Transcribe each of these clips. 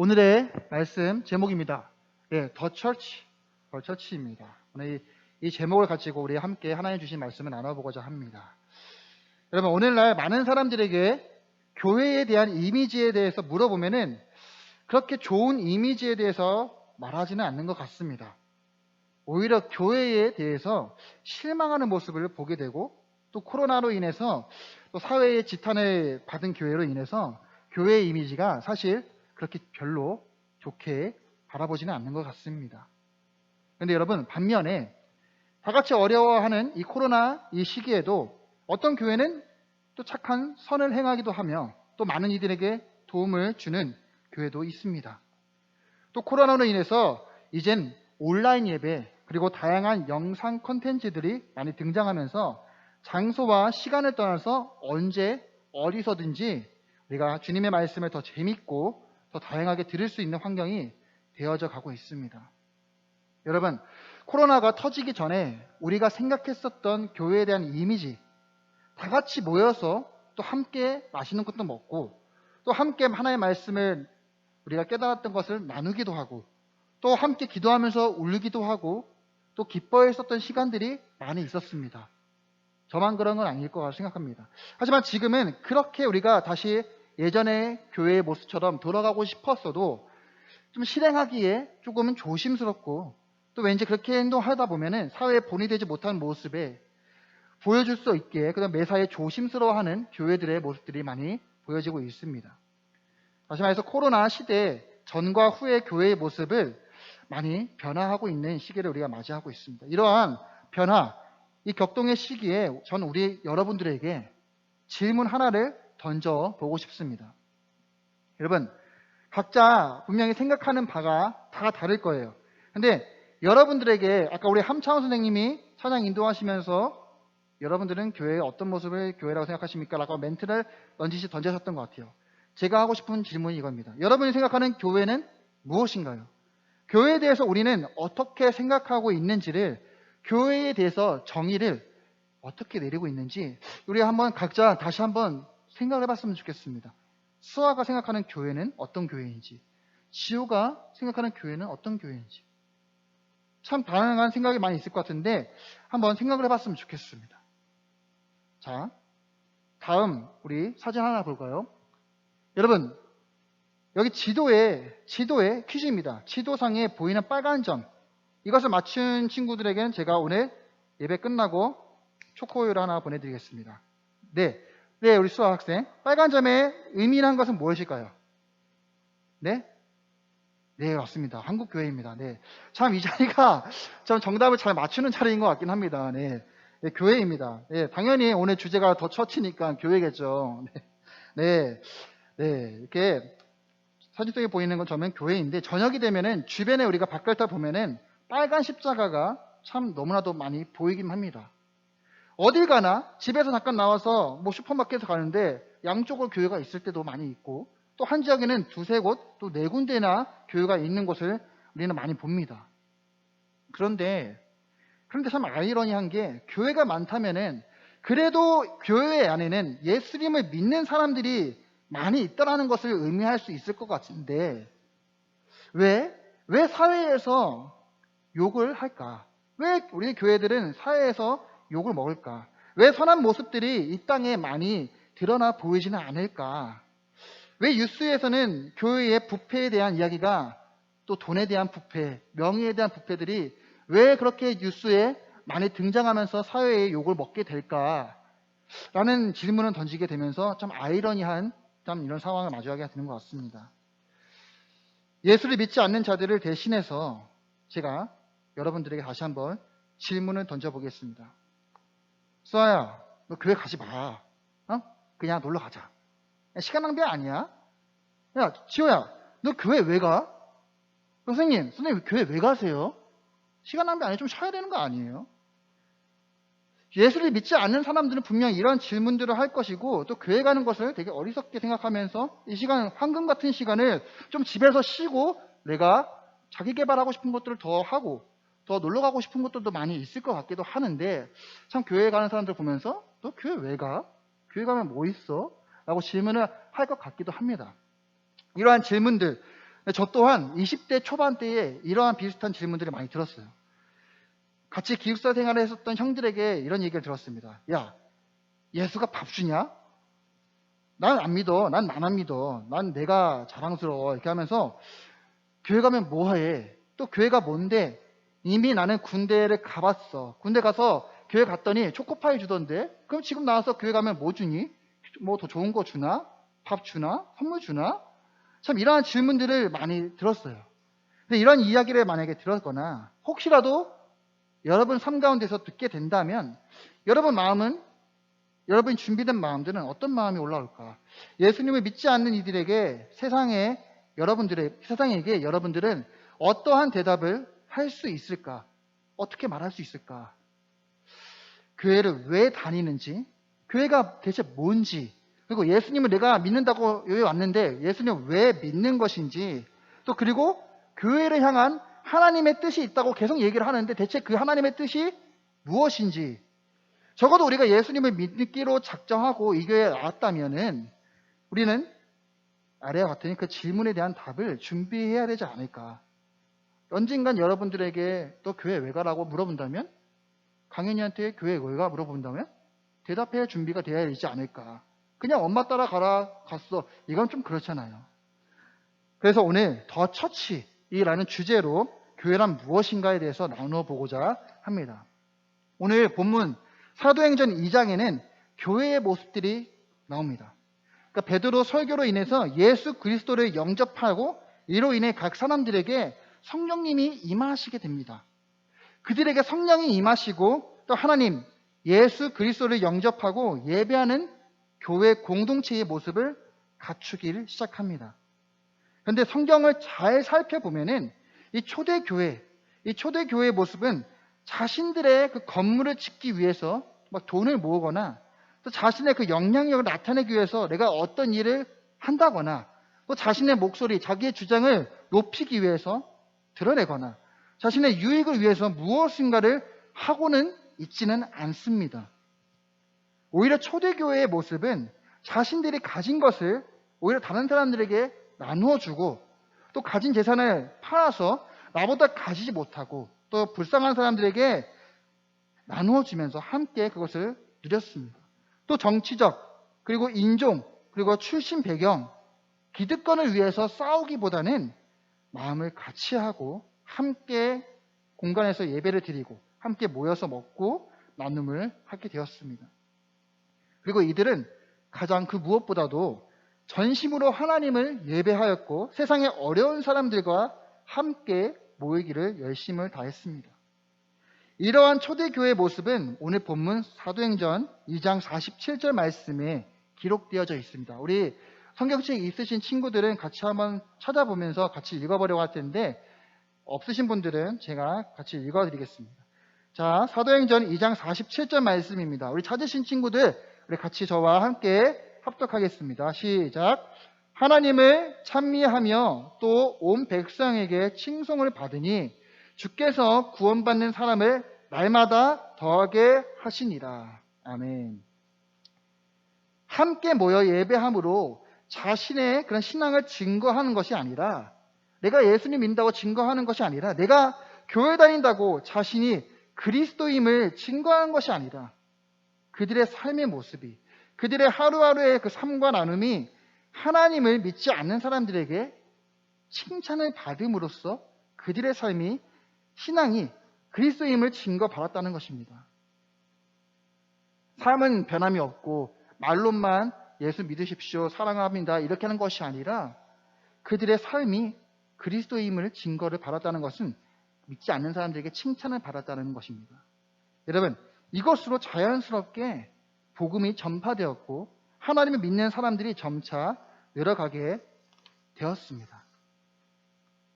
오늘의 말씀 제목입니다. 더 처치입니다. 오늘 이 제목을 가지고 우리 함께 하나님 주신 말씀을 나눠보고자 합니다. 여러분, 오늘날 많은 사람들에게 교회에 대한 이미지에 대해서 물어보면은 그렇게 좋은 이미지에 대해서 말하지는 않는 것 같습니다. 오히려 교회에 대해서 실망하는 모습을 보게 되고, 또 코로나로 인해서 또 사회의 지탄을 받은 교회로 인해서 교회의 이미지가 사실 그렇게 별로 좋게 바라보지는 않는 것 같습니다. 그런데 여러분, 반면에 다 같이 어려워하는 이 코로나 이 시기에도 어떤 교회는 또 착한 선을 행하기도 하며 또 많은 이들에게 도움을 주는 교회도 있습니다. 또 코로나로 인해서 이젠 온라인 예배 그리고 다양한 영상 콘텐츠들이 많이 등장하면서 장소와 시간을 떠나서 언제 어디서든지 우리가 주님의 말씀을 더 재밌고 더 다양하게 들을 수 있는 환경이 되어져 가고 있습니다. 여러분, 코로나가 터지기 전에 우리가 생각했었던 교회에 대한 이미지, 다 같이 모여서 또 함께 맛있는 것도 먹고 또 함께 하나님의 말씀을 우리가 깨달았던 것을 나누기도 하고 또 함께 기도하면서 울기도 하고 또 기뻐했었던 시간들이 많이 있었습니다. 저만 그런 건 아닐 거라 생각합니다. 하지만 지금은 그렇게 우리가 다시 예전의 교회의 모습처럼 돌아가고 싶었어도 좀 실행하기에 조금은 조심스럽고 또 왠지 그렇게 행동하다 보면은 사회에 본이되지 못한 모습에 보여줄 수 있게 그다음 매사에 조심스러워하는 교회들의 모습들이 많이 보여지고 있습니다. 다시 말해서 코로나 시대 전과 후의 교회의 모습을 많이 변화하고 있는 시기를 우리가 맞이하고 있습니다. 이러한 변화, 이 격동의 시기에 전 우리 여러분들에게 질문 하나를 던져보고 싶습니다. 여러분, 각자 분명히 생각하는 바가 다 다를 거예요. 근데 여러분들에게 아까 우리 함차원 선생님이 찬양 인도하시면서 여러분들은 교회의 어떤 모습을 교회라고 생각하십니까? 라고 멘트를 던지셨던 것 같아요. 제가 하고 싶은 질문이 이겁니다. 여러분이 생각하는 교회는 무엇인가요? 교회에 대해서 우리는 어떻게 생각하고 있는지를, 교회에 대해서 정의를 어떻게 내리고 있는지 우리가 한번 각자 다시 한번 생각을 해봤으면 좋겠습니다. 수아가 생각하는 교회는 어떤 교회인지, 지호가 생각하는 교회는 어떤 교회인지. 참 다양한 생각이 많이 있을 것 같은데 한번 생각을 해봤으면 좋겠습니다. 자, 다음 우리 사진 하나 볼까요? 여러분, 여기 지도에 퀴즈입니다. 지도상에 보이는 빨간 점, 이것을 맞춘 친구들에게는 제가 오늘 예배 끝나고 초코우유를 하나 보내드리겠습니다. 네, 우리 수아 학생, 빨간 점의 의미란 것은 무엇일까요? 네, 맞습니다. 한국교회입니다. 네, 참 이 자리가 참 정답을 잘 맞추는 자리인 것 같긴 합니다. 네, 교회입니다. 네, 당연히 오늘 주제가 더 처치니까 교회겠죠. 네, 이렇게 사진 속에 보이는 건 저는 교회인데, 저녁이 되면은 주변에 우리가 바깥을 보면은 빨간 십자가가 참 너무나도 많이 보이긴 합니다. 어딜 가나 집에서 잠깐 나와서 뭐 슈퍼마켓에 가는데 양쪽으로 교회가 있을 때도 많이 있고, 또 한 지역에는 두세 곳, 또 네 군데나 교회가 있는 곳을 우리는 많이 봅니다. 그런데 참 아이러니한 게, 교회가 많다면은 그래도 교회 안에는 예수님을 믿는 사람들이 많이 있다라는 것을 의미할 수 있을 것 같은데, 왜 사회에서 욕을 할까? 왜 우리 교회들은 사회에서 욕을 먹을까? 왜 선한 모습들이 이 땅에 많이 드러나 보이지는 않을까? 왜 뉴스에서는 교회의 부패에 대한 이야기가, 또 돈에 대한 부패, 명예에 대한 부패들이 왜 그렇게 뉴스에 많이 등장하면서 사회의 욕을 먹게 될까? 라는 질문을 던지게 되면서 참 아이러니한 참 이런 상황을 마주하게 되는 것 같습니다. 예수를 믿지 않는 자들을 대신해서 제가 여러분들에게 다시 한번 질문을 던져보겠습니다. 수아야, 너 교회 가지 마. 그냥 놀러 가자. 시간 낭비 아니야? 야, 지호야, 너 교회 왜 가? 선생님 교회 왜 가세요? 시간 낭비 아니에요? 좀 쉬어야 되는 거 아니에요? 예수를 믿지 않는 사람들은 분명히 이런 질문들을 할 것이고, 또 교회 가는 것을 되게 어리석게 생각하면서 이 시간, 황금 같은 시간을 좀 집에서 쉬고 내가 자기 개발하고 싶은 것들을 더 하고 더 놀러 가고 싶은 것들도 많이 있을 것 같기도 하는데, 참 교회 가는 사람들 보면서 너 교회 왜 가? 교회 가면 뭐 있어? 라고 질문을 할 것 같기도 합니다. 이러한 질문들, 저 또한 20대 초반대에 이러한 비슷한 질문들을 많이 들었어요. 같이 기숙사 생활을 했었던 형들에게 이런 얘기를 들었습니다. 야, 예수가 밥 주냐? 난 안 믿어. 난 안 믿어. 난 내가 자랑스러워. 이렇게 하면서 교회 가면 뭐 해? 또 교회가 뭔데? 이미 나는 군대를 가봤어. 군대 가서 교회 갔더니 초코파이 주던데? 그럼 지금 나와서 교회 가면 뭐 주니? 뭐 더 좋은 거 주나? 밥 주나? 선물 주나? 참 이러한 질문들을 많이 들었어요. 근데 이런 이야기를 만약에 들었거나 혹시라도 여러분 삶 가운데서 듣게 된다면 여러분 준비된 마음들은 어떤 마음이 올라올까? 예수님을 믿지 않는 이들에게 세상에게 여러분들은 어떠한 대답을 할 수 있을까? 어떻게 말할 수 있을까? 교회를 왜 다니는지, 교회가 대체 뭔지, 그리고 예수님을 내가 믿는다고 여기 왔는데 예수님을 왜 믿는 것인지, 또 그리고 교회를 향한 하나님의 뜻이 있다고 계속 얘기를 하는데 대체 그 하나님의 뜻이 무엇인지, 적어도 우리가 예수님을 믿기로 작정하고 이 교회에 나왔다면은 우리는 아래와 같으니 그 질문에 대한 답을 준비해야 되지 않을까. 언젠간 여러분들에게 또 교회 왜 가라고 물어본다면, 강현이한테 교회 왜 가 물어본다면 대답할 준비가 되어야 되지 않을까. 그냥 엄마 따라 갔어. 이건 좀 그렇잖아요. 그래서 오늘 더 처치라는 주제로 교회란 무엇인가에 대해서 나누어 보고자 합니다. 오늘 본문 사도행전 2장에는 교회의 모습들이 나옵니다. 그러니까 베드로 설교로 인해서 예수 그리스도를 영접하고 이로 인해 각 사람들에게 성령님이 임하시게 됩니다. 그들에게 성령이 임하시고 또 하나님 예수 그리스도를 영접하고 예배하는 교회 공동체의 모습을 갖추기를 시작합니다. 그런데 성경을 잘 살펴보면은 이 초대교회의 모습은 자신들의 그 건물을 짓기 위해서 막 돈을 모으거나 또 자신의 그 영향력을 나타내기 위해서 내가 어떤 일을 한다거나 또 자신의 목소리, 자기의 주장을 높이기 위해서 드러내거나 자신의 유익을 위해서 무엇인가를 하고는 있지는 않습니다. 오히려 초대교회의 모습은 자신들이 가진 것을 오히려 다른 사람들에게 나누어 주고 또 가진 재산을 팔아서 나보다 가지지 못하고 또 불쌍한 사람들에게 나누어 주면서 함께 그것을 누렸습니다. 또 정치적 그리고 인종 그리고 출신 배경 기득권을 위해서 싸우기보다는 마음을 같이 하고 함께 공간에서 예배를 드리고 함께 모여서 먹고 나눔을 하게 되었습니다. 그리고 이들은 가장 그 무엇보다도 전심으로 하나님을 예배하였고 세상의 어려운 사람들과 함께 모이기를 열심을 다했습니다. 이러한 초대교회의 모습은 오늘 본문 사도행전 2장 47절 말씀에 기록되어져 있습니다. 우리 성경책 있으신 친구들은 같이 한번 찾아보면서 같이 읽어보려고 할 텐데 없으신 분들은 제가 같이 읽어드리겠습니다. 자, 사도행전 2장 47절 말씀입니다. 우리 찾으신 친구들 우리 같이 저와 함께 합독하겠습니다. 시작. 하나님을 찬미하며 또 온 백성에게 칭송을 받으니 주께서 구원받는 사람을 날마다 더하게 하시니라. 아멘. 함께 모여 예배함으로 자신의 그런 신앙을 증거하는 것이 아니라 내가 예수님 믿는다고 증거하는 것이 아니라 내가 교회 다닌다고 자신이 그리스도임을 증거하는 것이 아니라 그들의 삶의 모습이 그들의 하루하루의 그 삶과 나눔이 하나님을 믿지 않는 사람들에게 칭찬을 받음으로써 그들의 삶이 신앙이 그리스도임을 증거받았다는 것입니다. 삶은 변함이 없고 말로만 예수 믿으십시오, 사랑합니다 이렇게 하는 것이 아니라 그들의 삶이 그리스도임을 증거를 받았다는 것은 믿지 않는 사람들에게 칭찬을 받았다는 것입니다. 여러분, 이것으로 자연스럽게 복음이 전파되었고 하나님을 믿는 사람들이 점차 늘어가게 되었습니다.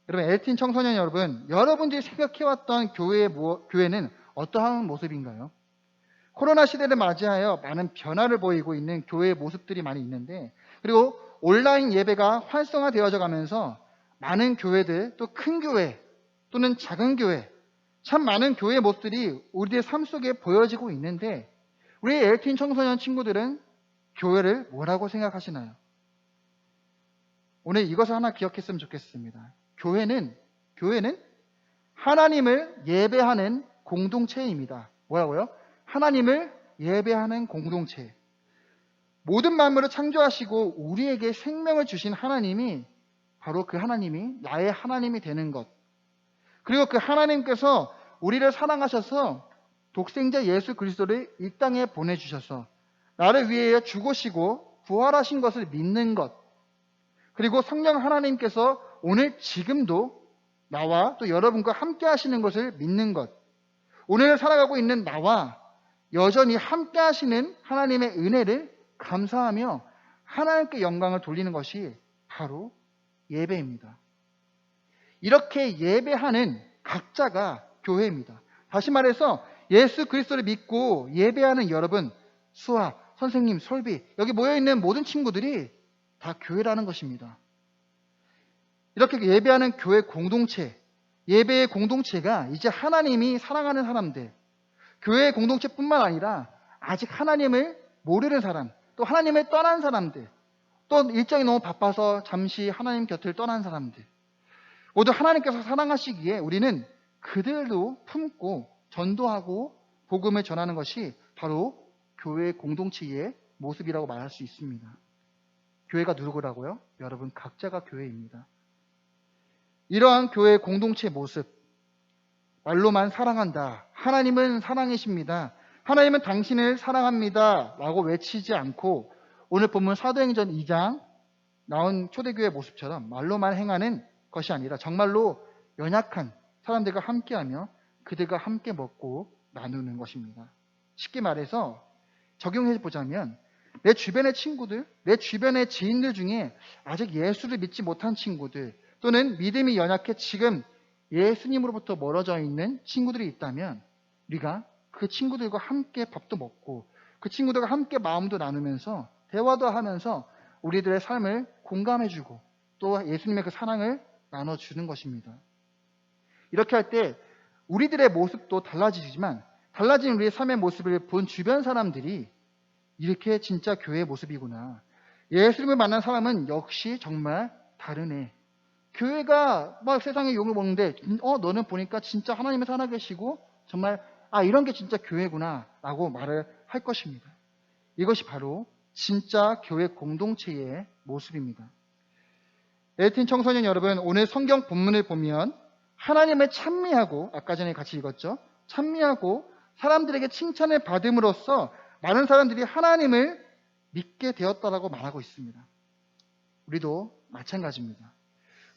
여러분, 엘틴 청소년 여러분, 여러분들이 생각해왔던 교회는 어떠한 모습인가요? 코로나 시대를 맞이하여 많은 변화를 보이고 있는 교회의 모습들이 많이 있는데 그리고 온라인 예배가 활성화되어져 가면서 많은 교회들, 또 큰 교회 또는 작은 교회, 참 많은 교회의 모습들이 우리들의 삶 속에 보여지고 있는데 우리 엘틴 청소년 친구들은 교회를 뭐라고 생각하시나요? 오늘 이것을 하나 기억했으면 좋겠습니다. 교회는 하나님을 예배하는 공동체입니다. 뭐라고요? 하나님을 예배하는 공동체. 모든 만물을 창조하시고 우리에게 생명을 주신 하나님이 바로 그 하나님이 나의 하나님이 되는 것. 그리고 그 하나님께서 우리를 사랑하셔서 독생자 예수 그리스도를 이 땅에 보내주셔서 나를 위해 죽으시고 부활하신 것을 믿는 것. 그리고 성령 하나님께서 오늘 지금도 나와 또 여러분과 함께 하시는 것을 믿는 것. 오늘 살아가고 있는 나와 여전히 함께 하시는 하나님의 은혜를 감사하며 하나님께 영광을 돌리는 것이 바로 예배입니다. 이렇게 예배하는 각자가 교회입니다. 다시 말해서 예수 그리스도를 믿고 예배하는 여러분, 수아, 선생님, 솔비, 여기 모여있는 모든 친구들이 다 교회라는 것입니다. 이렇게 예배하는 교회 공동체, 예배의 공동체가 이제 하나님이 사랑하는 사람들, 교회의 공동체뿐만 아니라 아직 하나님을 모르는 사람, 또 하나님을 떠난 사람들, 또 일정이 너무 바빠서 잠시 하나님 곁을 떠난 사람들, 모두 하나님께서 사랑하시기에 우리는 그들도 품고 전도하고 복음을 전하는 것이 바로 교회 공동체의 모습이라고 말할 수 있습니다. 교회가 누구라고요? 여러분 각자가 교회입니다. 이러한 교회 공동체 모습, 말로만 사랑한다, 하나님은 사랑이십니다, 하나님은 당신을 사랑합니다 라고 외치지 않고 오늘 본문 사도행전 2장 나온 초대교회 모습처럼 말로만 행하는 것이 아니라 정말로 연약한 사람들과 함께하며 그들과 함께 먹고 나누는 것입니다. 쉽게 말해서 적용해 보자면 내 주변의 친구들, 내 주변의 지인들 중에 아직 예수를 믿지 못한 친구들, 또는 믿음이 연약해 지금 예수님으로부터 멀어져 있는 친구들이 있다면 우리가 그 친구들과 함께 밥도 먹고 그 친구들과 함께 마음도 나누면서 대화도 하면서 우리들의 삶을 공감해주고 또 예수님의 그 사랑을 나눠주는 것입니다. 이렇게 할 때 우리들의 모습도 달라지지만 달라진 우리의 삶의 모습을 본 주변 사람들이 이렇게 진짜 교회의 모습이구나, 예수님을 만난 사람은 역시 정말 다르네, 교회가 막 세상의 욕을 먹는데 너는 보니까 진짜 하나님을 살아계시고 정말 이런 게 진짜 교회구나 라고 말을 할 것입니다. 이것이 바로 진짜 교회 공동체의 모습입니다. 엘틴 청소년 여러분, 오늘 성경 본문을 보면 하나님을 찬미하고, 아까 전에 같이 읽었죠, 찬미하고 사람들에게 칭찬을 받음으로써 많은 사람들이 하나님을 믿게 되었다라고 말하고 있습니다. 우리도 마찬가지입니다.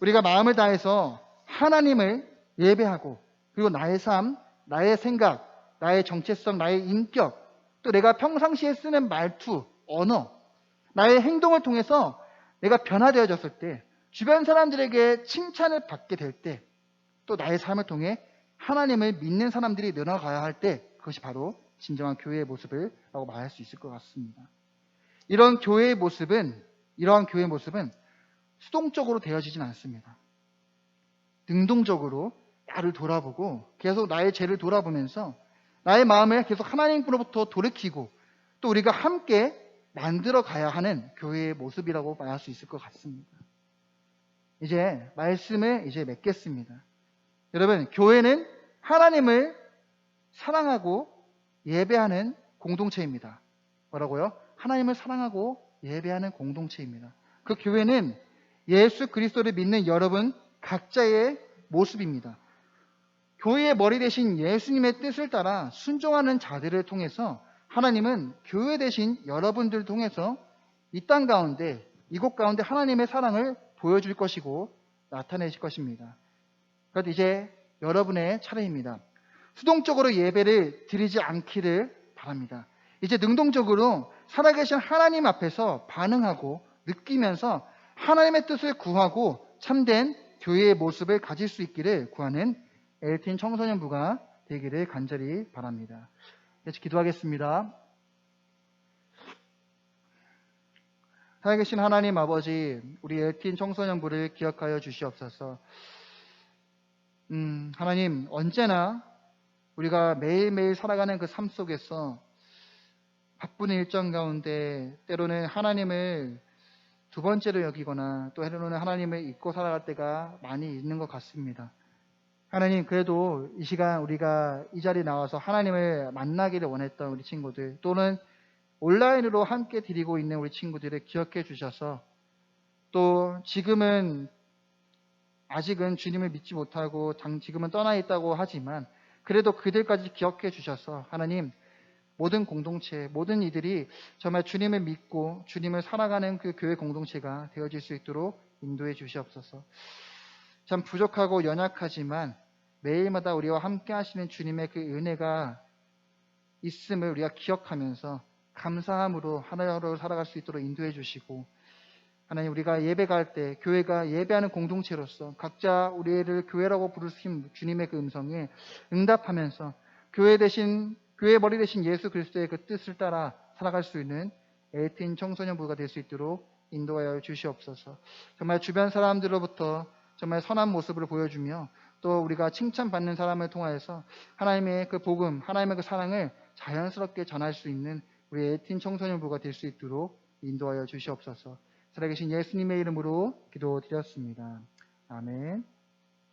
우리가 마음을 다해서 하나님을 예배하고 그리고 나의 삶, 나의 생각, 나의 정체성, 나의 인격, 또 내가 평상시에 쓰는 말투, 언어, 나의 행동을 통해서 내가 변화되어졌을 때, 주변 사람들에게 칭찬을 받게 될 때, 또 나의 삶을 통해 하나님을 믿는 사람들이 늘어가야 할 때, 그것이 바로 진정한 교회의 모습이라고 말할 수 있을 것 같습니다. 이러한 교회의 모습은 수동적으로 되어지진 않습니다. 능동적으로 나를 돌아보고 계속 나의 죄를 돌아보면서 나의 마음을 계속 하나님으로부터 돌이키고 또 우리가 함께 만들어 가야 하는 교회의 모습이라고 말할 수 있을 것 같습니다. 이제 말씀을 맺겠습니다. 여러분, 교회는 하나님을 사랑하고 예배하는 공동체입니다. 뭐라고요? 하나님을 사랑하고 예배하는 공동체입니다. 그 교회는 예수 그리스도를 믿는 여러분 각자의 모습입니다. 교회의 머리 대신 예수님의 뜻을 따라 순종하는 자들을 통해서 하나님은 교회 대신 여러분들을 통해서 이 땅 가운데, 이곳 가운데 하나님의 사랑을 보여줄 것이고 나타내실 것입니다. 그런데 이제 여러분의 차례입니다. 수동적으로 예배를 드리지 않기를 바랍니다. 이제 능동적으로 살아계신 하나님 앞에서 반응하고 느끼면서 하나님의 뜻을 구하고 참된 교회의 모습을 가질 수 있기를 구하는 엘틴 청소년부가 되기를 간절히 바랍니다. 같이 기도하겠습니다. 살아계신 하나님 아버지, 우리 엘틴 청소년부를 기억하여 주시옵소서. 하나님, 언제나 우리가 매일매일 살아가는 그 삶 속에서 바쁜 일정 가운데 때로는 하나님을 두 번째로 여기거나 또 때로는 하나님을 잊고 살아갈 때가 많이 있는 것 같습니다. 하나님, 그래도 이 시간 우리가 이 자리에 나와서 하나님을 만나기를 원했던 우리 친구들, 또는 온라인으로 함께 드리고 있는 우리 친구들을 기억해 주셔서, 또 지금은 아직은 주님을 믿지 못하고 지금은 떠나 있다고 하지만 그래도 그들까지 기억해 주셔서 하나님, 모든 공동체, 모든 이들이 정말 주님을 믿고 주님을 살아가는 그 교회 공동체가 되어질 수 있도록 인도해 주시옵소서. 참 부족하고 연약하지만 매일마다 우리와 함께 하시는 주님의 그 은혜가 있음을 우리가 기억하면서 감사함으로 하나로 살아갈 수 있도록 인도해 주시고, 하나님, 우리가 예배 갈 때 교회가 예배하는 공동체로서 각자 우리를 교회라고 부르신 주님의 그 음성에 응답하면서 교회 머리 대신 예수 그리스도의 그 뜻을 따라 살아갈 수 있는 에이틴 청소년부가 될 수 있도록 인도하여 주시옵소서. 정말 주변 사람들로부터 정말 선한 모습을 보여주며 또 우리가 칭찬받는 사람을 통하여서 하나님의 그 복음, 하나님의 그 사랑을 자연스럽게 전할 수 있는 우리 에이틴 청소년부가 될 수 있도록 인도하여 주시옵소서. 살아계신 예수님의 이름으로 기도드렸습니다. 아멘.